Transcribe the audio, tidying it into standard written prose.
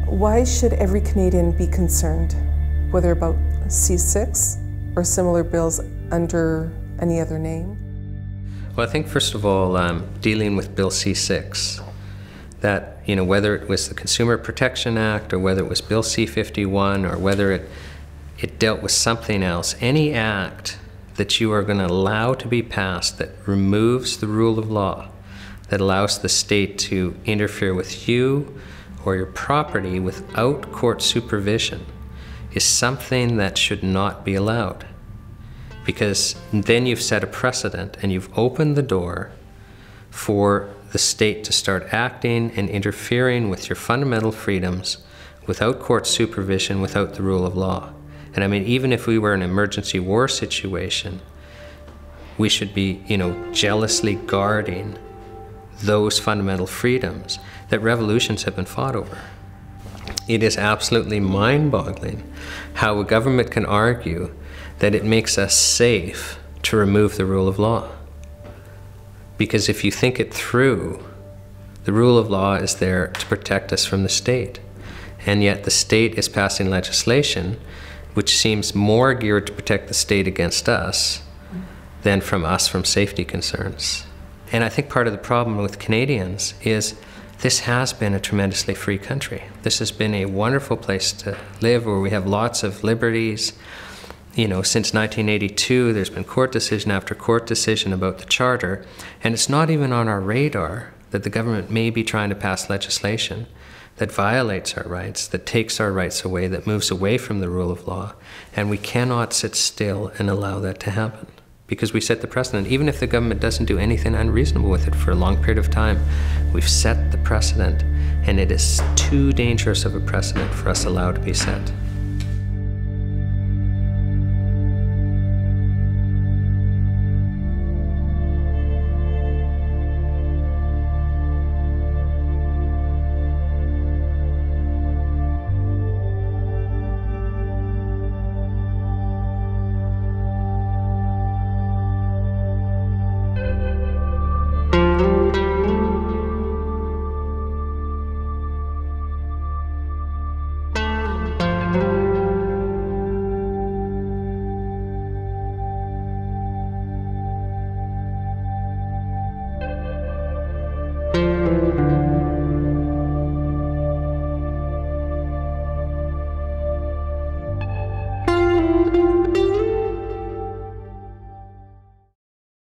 Why should every Canadian be concerned, whether about C-6 or similar bills under any other name? Well, I think first of all, dealing with Bill C-6, that, whether it was the Consumer Protection Act or whether it was Bill C-51 or whether it dealt with something else, any act that you are going to allow to be passed that removes the rule of law, that allows the state to interfere with you or your property without court supervision, is something that should not be allowed. Because then you've set a precedent and you've opened the door for the state to start acting and interfering with your fundamental freedoms without court supervision, without the rule of law. And I mean, even if we were in an emergency war situation, we should be, jealously guarding those fundamental freedoms that revolutions have been fought over. It is absolutely mind-boggling how a government can argue that it makes us safe to remove the rule of law. Because if you think it through, the rule of law is there to protect us from the state. And yet the state is passing legislation which seems more geared to protect the state against us than from us from safety concerns. And I think part of the problem with Canadians is this has been a tremendously free country. This has been a wonderful place to live where we have lots of liberties. Since 1982, there's been court decision after court decision about the Charter, and it's not even on our radar that the government may be trying to pass legislation that violates our rights, that takes our rights away, that moves away from the rule of law, and we cannot sit still and allow that to happen. Because we set the precedent. Even if the government doesn't do anything unreasonable with it for a long period of time, we've set the precedent, and it is too dangerous of a precedent for us to allow to be set.